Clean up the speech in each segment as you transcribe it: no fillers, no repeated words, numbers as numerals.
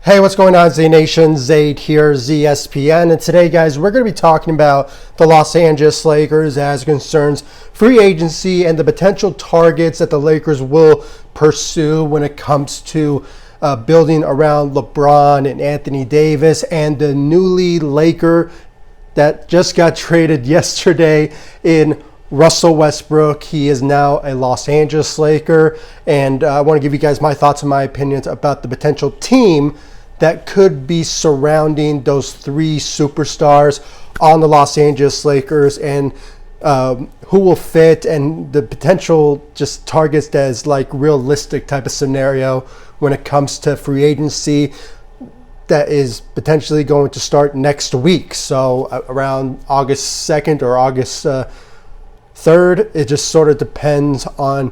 Hey, what's going on, Z Nation? Zaid here, ZSPN. And today, guys, we're going to be talking about the Los Angeles Lakers as concerns free agency and the potential targets that the Lakers will pursue when it comes to building around LeBron and Anthony Davis and the newly Laker that just got traded yesterday in Russell Westbrook. He is now a Los Angeles Laker. And I want to give you guys my thoughts and my opinions about the potential team that could be surrounding those three superstars on the Los Angeles Lakers, and who will fit, and the potential just targets that is like realistic type of scenario when it comes to free agency that is potentially going to start next week. So around August 2nd or August 3rd, it just sort of depends on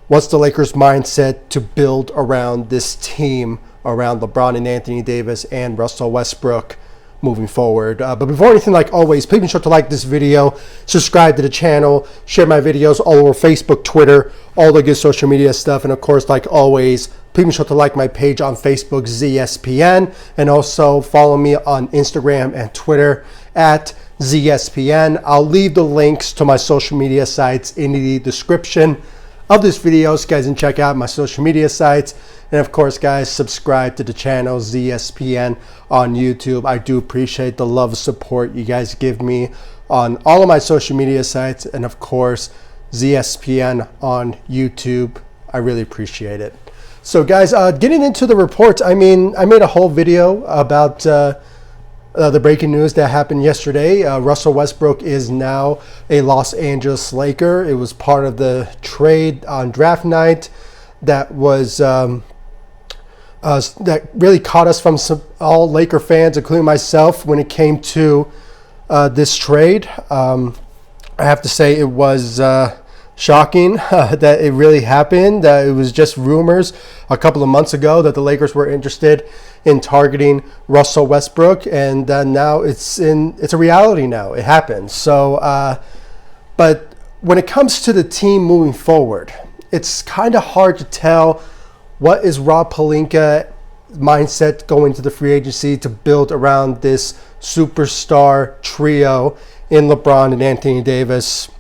what's the Lakers' mindset to build around this team, around LeBron and Anthony Davis and Russell Westbrook moving forward. But before anything, like always, please be sure to like this video, subscribe to the channel, share my videos all over Facebook, Twitter, all the good social media stuff. And of course, like always, please be sure to like my page on Facebook, ZSPN, and also follow me on Instagram and Twitter at ZSPN. I'll leave the links to my social media sites in the description of this video, so guys can check out my social media sites. And of course, guys, subscribe to the channel ZSPN on YouTube. I do appreciate the love and support you guys give me on all of my social media sites, and of course ZSPN on YouTube. I really appreciate it. So guys, getting into the reports, I made a whole video about the breaking news that happened yesterday. Russell Westbrook is now a Los Angeles Laker. It was part of the trade on draft night that was that really caught us from all Laker fans, including myself, when it came to this trade. I have to say it was shocking that it really happened. It was just rumors a couple of months ago that the Lakers were interested in targeting Russell Westbrook, and now it's a reality now. It happens. So, but when it comes to the team moving forward, it's kind of hard to tell what is Rob Pelinka's mindset going to the free agency to build around this superstar trio in LeBron and Anthony Davis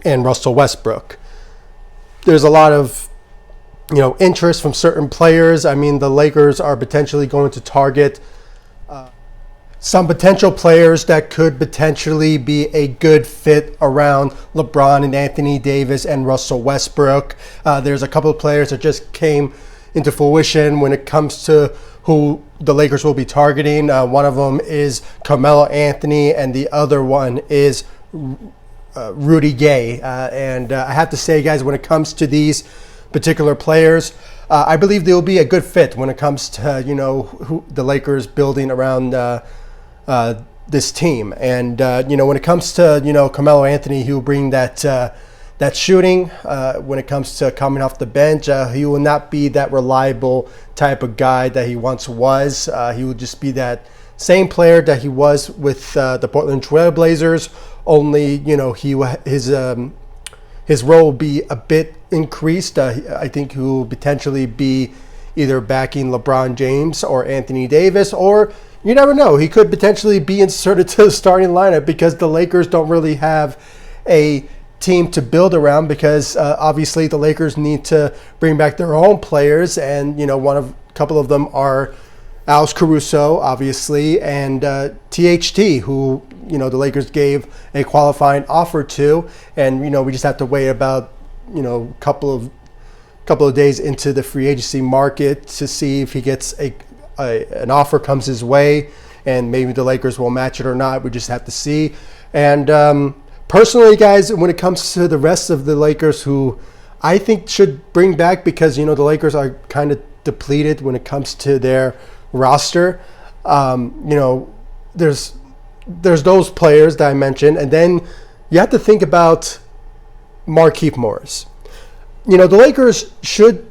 and Russell Westbrook. There's a lot of interest from certain players. I mean, the Lakers are potentially going to target some potential players that could potentially be a good fit around LeBron and Anthony Davis and Russell Westbrook. There's a couple of players that just came into fruition when it comes to who the Lakers will be targeting. One of them is Carmelo Anthony, and the other one is Rudy Gay. And I have to say, guys, when it comes to these particular players, I believe they'll be a good fit when it comes to who the Lakers building around this team. And when it comes to Carmelo Anthony, he'll bring that shooting. When it comes to coming off the bench, he will not be that reliable type of guy that he once was. He will just be that same player that he was with the Portland Trail Blazers. Only his role will be a bit increased. I think he will potentially be either backing LeBron James or Anthony Davis, or you never know, he could potentially be inserted to the starting lineup, because the Lakers don't really have a team to build around, because obviously the Lakers need to bring back their own players, and a couple of them are Alex Caruso, obviously, and THT, who the Lakers gave a qualifying offer to, and we just have to wait about a couple of days into the free agency market to see if he gets an offer comes his way, and maybe the Lakers will match it or not. We just have to see. And personally, guys, when it comes to the rest of the Lakers, who I think should bring back, because the Lakers are kind of depleted when it comes to their roster. There's those players that I mentioned, and then you have to think about Markieff Morris. The Lakers should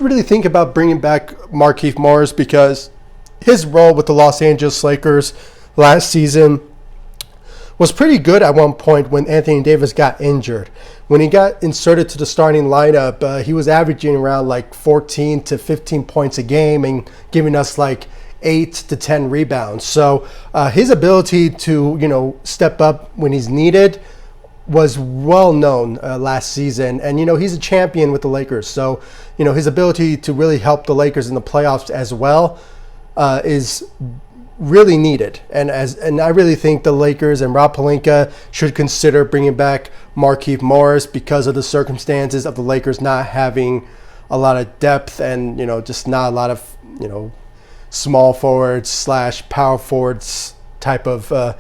really think about bringing back Markieff Morris, because his role with the Los Angeles Lakers last season was pretty good at one point when Anthony Davis got injured. When he got inserted to the starting lineup, he was averaging around like 14 to 15 points a game and giving us like 8 to 10 rebounds. So his ability to, step up when he's needed was well known last season. And, he's a champion with the Lakers. So, his ability to really help the Lakers in the playoffs as well is really needed. And I really think the Lakers and Rob Pelinka should consider bringing back Markieff Morris because of the circumstances of the Lakers not having a lot of depth and, just not a lot of, small forwards / power forwards type of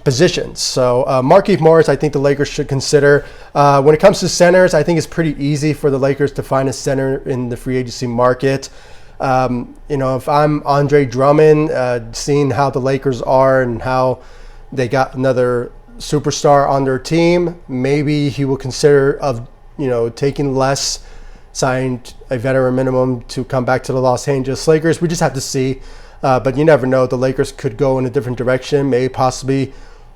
positions. So Markieff Morris, I think the Lakers should consider. When it comes to centers, I think it's pretty easy for the Lakers to find a center in the free agency market. If I'm Andre Drummond, seeing how the Lakers are and how they got another superstar on their team, maybe he will consider taking less, signed a veteran minimum to come back to the Los Angeles Lakers. We just have to see. But you never know. The Lakers could go in a different direction, maybe possibly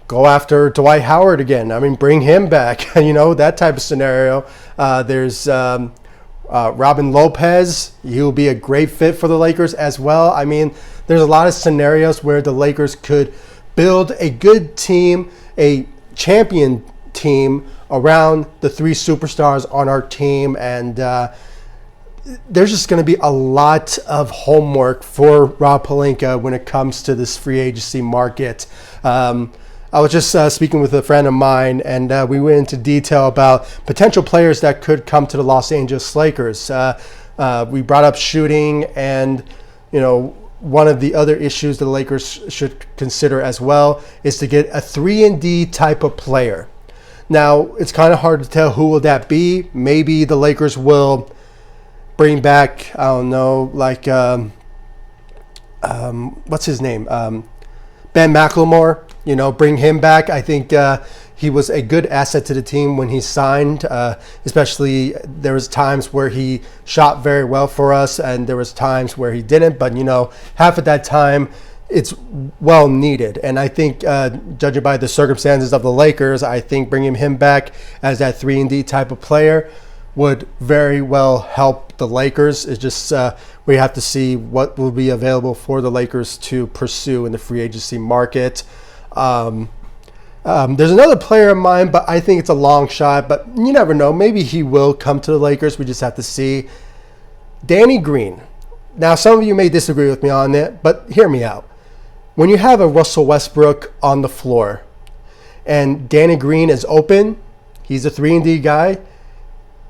go after Dwight Howard again. I mean, bring him back, that type of scenario. There's Robin Lopez. He'll be a great fit for the Lakers as well. I mean, there's a lot of scenarios where the Lakers could build a good team, a champion team around the 3 superstars on our team. And there's just going to be a lot of homework for Rob Pelinka when it comes to this free agency market. I was just speaking with a friend of mine, and we went into detail about potential players that could come to the Los Angeles Lakers. We brought up shooting, and one of the other issues the Lakers should consider as well is to get a 3-and-D type of player. Now, it's kind of hard to tell who will that be. Maybe the Lakers will bring back, I don't know, like what's his name? Ben McLemore. Bring him back. I think he was a good asset to the team when he signed, especially there was times where he shot very well for us and there was times where he didn't. But, half of that time, it's well needed. And I think, judging by the circumstances of the Lakers, I think bringing him back as that 3-and-D type of player would very well help the Lakers. It's just we have to see what will be available for the Lakers to pursue in the free agency market. There's another player of mine, but I think it's a long shot. But you never know. Maybe he will come to the Lakers. We just have to see. Danny Green. Now, some of you may disagree with me on it, but hear me out. When you have a Russell Westbrook on the floor and Danny Green is open, he's a 3-and-D guy,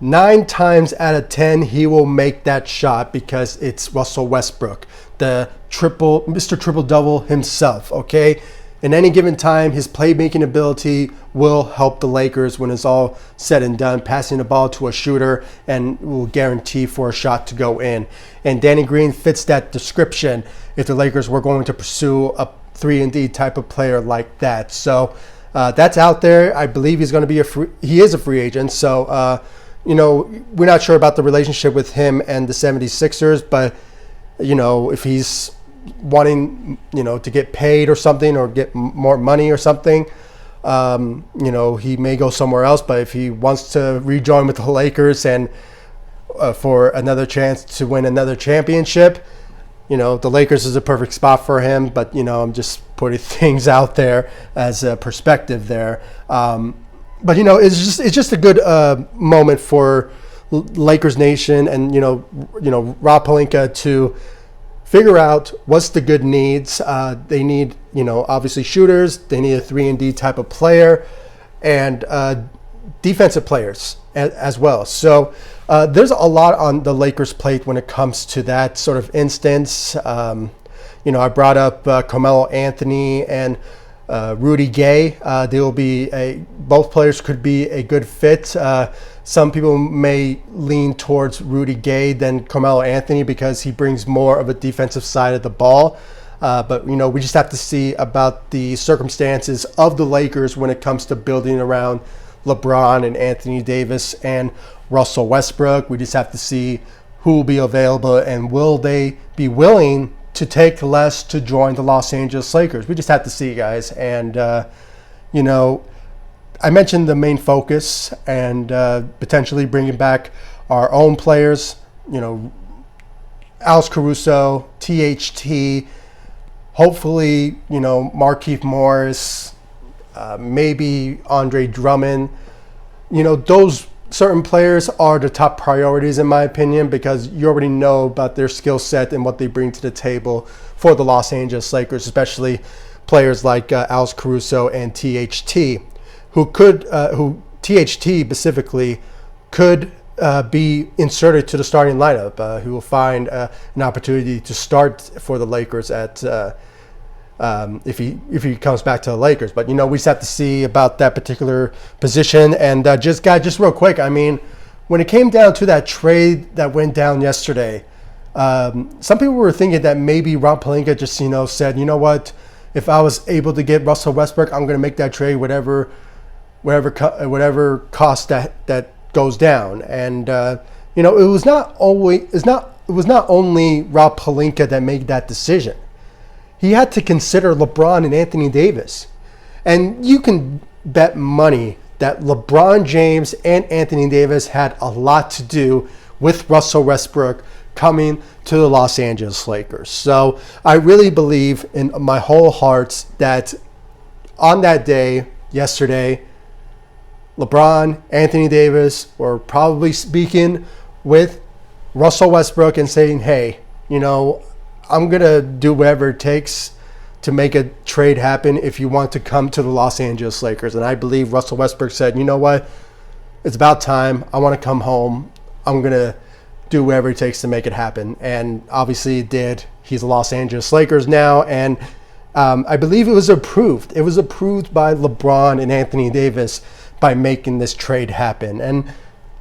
9 times out of 10, he will make that shot because it's Russell Westbrook, the Mr. Triple-Double himself, okay? In any given time, his playmaking ability will help the Lakers when it's all said and done, passing the ball to a shooter and will guarantee for a shot to go in. And Danny Green fits that description if the Lakers were going to pursue a 3-and-D type of player like that. So that's out there. I believe he's going to be he is a free agent. So, we're not sure about the relationship with him and the 76ers, but, if he's wanting, to get paid or something or get more money or something, he may go somewhere else. But if he wants to rejoin with the Lakers and for another chance to win another championship, the Lakers is a perfect spot for him. But, I'm just putting things out there as a perspective there. But, it's just a good moment for Lakers Nation and, Rob Pelinka to figure out what's the good needs. They need, obviously shooters. They need a 3-and-D type of player and defensive players as well. So there's a lot on the Lakers' plate when it comes to that sort of instance. I brought up Carmelo Anthony and Rudy Gay. Both players could be a good fit. Some people may lean towards Rudy Gay than Carmelo Anthony because he brings more of a defensive side of the ball. But we just have to see about the circumstances of the Lakers when it comes to building around LeBron and Anthony Davis and Russell Westbrook. We just have to see who will be available and will they be willing to take less to join the Los Angeles Lakers. We just have to see, guys. And, you know, I mentioned the main focus and potentially bringing back our own players, you know, Alex Caruso, THT, hopefully, you know, Markieff Morris, maybe Andre Drummond. You know, those certain players are the top priorities in my opinion, because you already know about their skill set and what they bring to the table for the Los Angeles Lakers, especially players like Alex Caruso and THT, who THT specifically could be inserted to the starting lineup, who will find an opportunity to start for the Lakers at if he comes back to the Lakers. But, you know, we just have to see about that particular position. And just real quick, I mean, when it came down to that trade that went down yesterday, some people were thinking that maybe Rob Pelinka just, you know, said, you know what, if I was able to get Russell Westbrook, I'm going to make that trade, whatever cost that goes down. And you know, it was not only Rob Pelinka that made that decision. He had to consider LeBron and Anthony Davis. And you can bet money that LeBron James and Anthony Davis had a lot to do with Russell Westbrook coming to the Los Angeles Lakers. So I really believe in my whole heart that on that day, yesterday, LeBron, Anthony Davis were probably speaking with Russell Westbrook and saying, hey, you know, I'm going to do whatever it takes to make a trade happen if you want to come to the Los Angeles Lakers. And I believe Russell Westbrook said, you know what, it's about time. I want to come home. I'm going to do whatever it takes to make it happen. And obviously it did. He's a Los Angeles Lakers now. And I believe it was approved. It was approved by LeBron and Anthony Davis by making this trade happen. And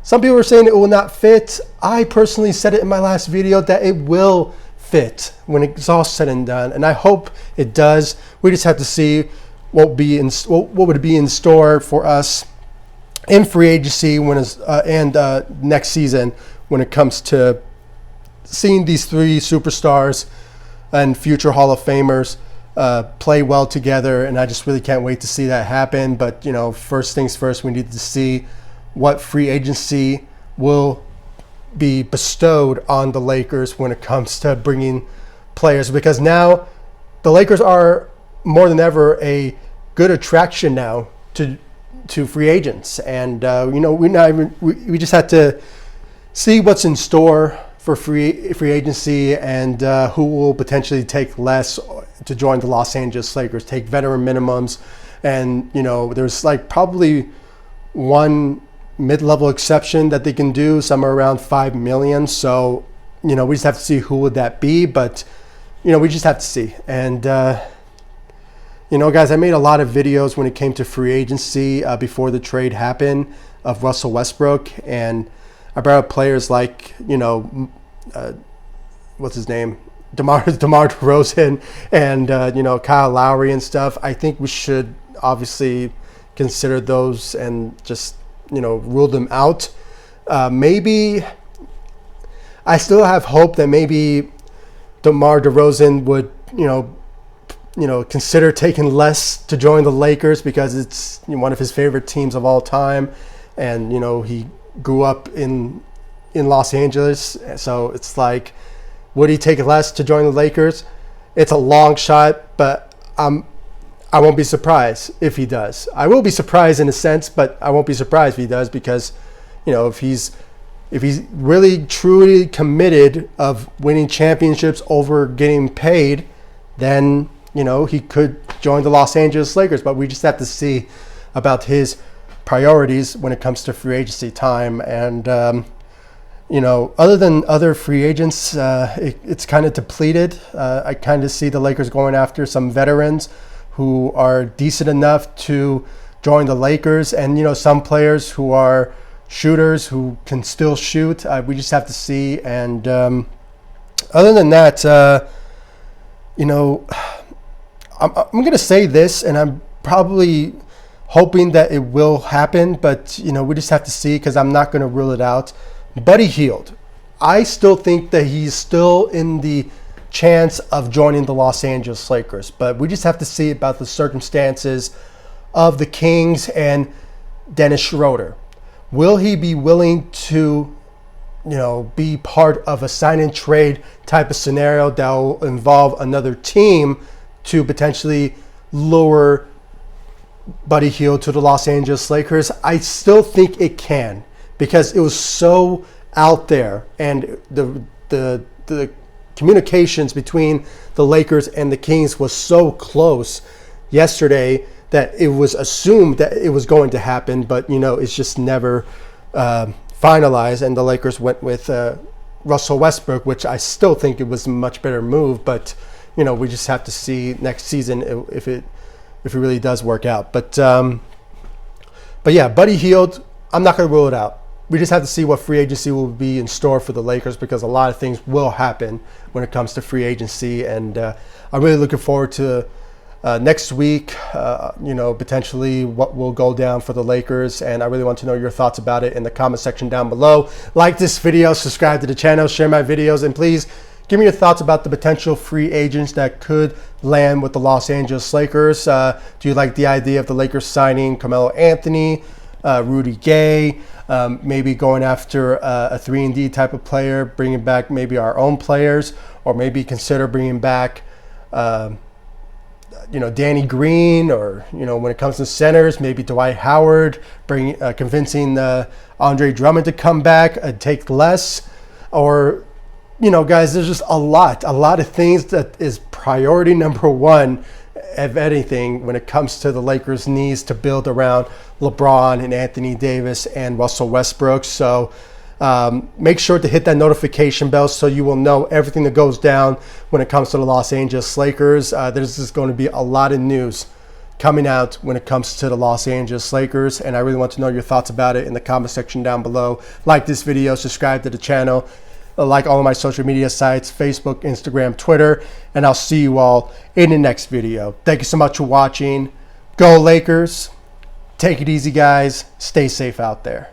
some people are saying it will not fit. I personally said it in my last video that it will fit when it's all said and done, and I hope it does. We just have to see what would be in store for us in free agency and next season when it comes to seeing these three superstars and future Hall of Famers play well together. And I just really can't wait to see that happen. But, you know, first things first, we need to see what free agency will be bestowed on the Lakers when it comes to bringing players, because now the Lakers are more than ever a good attraction now to free agents. And you know, we just have to see what's in store for free agency, and who will potentially take less to join the Los Angeles Lakers, take veteran minimums. And, you know, there's like probably one mid-level exception that they can do, somewhere around $5 million. So, you know, we just have to see who would that be. But, you know, we just have to see. And you know, guys, I made a lot of videos when it came to free agency before the trade happened of Russell Westbrook, and I brought up players like, you know, what's his name, Demar Derozan, and you know, Kyle Lowry and stuff. I think we should obviously consider those and just, you know, rule them out. Maybe I still have hope that maybe Demar Derozan would, you know, consider taking less to join the Lakers, because it's, you know, one of his favorite teams of all time, and, you know, he grew up in Los Angeles. So it's like, would he take less to join the Lakers? It's a long shot, but I won't be surprised if he does. I will be surprised in a sense, but I won't be surprised if he does, because, you know, if he's really truly committed of winning championships over getting paid, then, you know, he could join the Los Angeles Lakers. But we just have to see about his priorities when it comes to free agency time. And you know, other than other free agents, it's kind of depleted. I kind of see the Lakers going after some veterans who are decent enough to join the Lakers, and, you know, some players who are shooters who can still shoot. We just have to see. And other than that, you know, I'm going to say this, and I'm probably hoping that it will happen, but, you know, we just have to see, because I'm not going to rule it out. Buddy Hield, I still think that he's still in the chance of joining the Los Angeles Lakers, but we just have to see about the circumstances of the Kings and Dennis Schroeder. Will he be willing to, be part of a sign and trade type of scenario that will involve another team to potentially lure Buddy Hield to the Los Angeles Lakers? I still think it can, because it was so out there, and the communications between the Lakers and the Kings was so close yesterday that it was assumed that it was going to happen, but it's just never finalized, and the Lakers went with Russell Westbrook, which I still think it was a much better move, but we just have to see next season if it really does work out. But yeah, Buddy Hield, I'm not going to rule it out. We just have to see what free agency will be in store for the Lakers, because a lot of things will happen when it comes to free agency, and I'm really looking forward to next week, potentially what will go down for the Lakers, and I really want to know your thoughts about it in the comment section down below. Like this video, subscribe to the channel, share my videos, and please give me your thoughts about the potential free agents that could land with the Los Angeles Lakers. Do you like the idea of the Lakers signing Carmelo Anthony, Rudy Gay, maybe going after a 3-and-D type of player, bringing back maybe our own players, or maybe consider bringing back Danny Green, or when it comes to centers, maybe Dwight Howard, convincing Andre Drummond to come back and take less, or guys, there's just a lot of things that is priority number one, if anything, when it comes to the Lakers' needs to build around LeBron and Anthony Davis and Russell Westbrook. So make sure to hit that notification bell so you will know everything that goes down when it comes to the Los Angeles Lakers. There's just going to be a lot of news coming out when it comes to the Los Angeles Lakers, and I really want to know your thoughts about it in the comment section down below. Like this video, subscribe to the channel, like all of my social media sites, Facebook, Instagram, Twitter, and I'll see you all in the next video. Thank you so much for watching. Go Lakers. Take it easy, guys. Stay safe out there.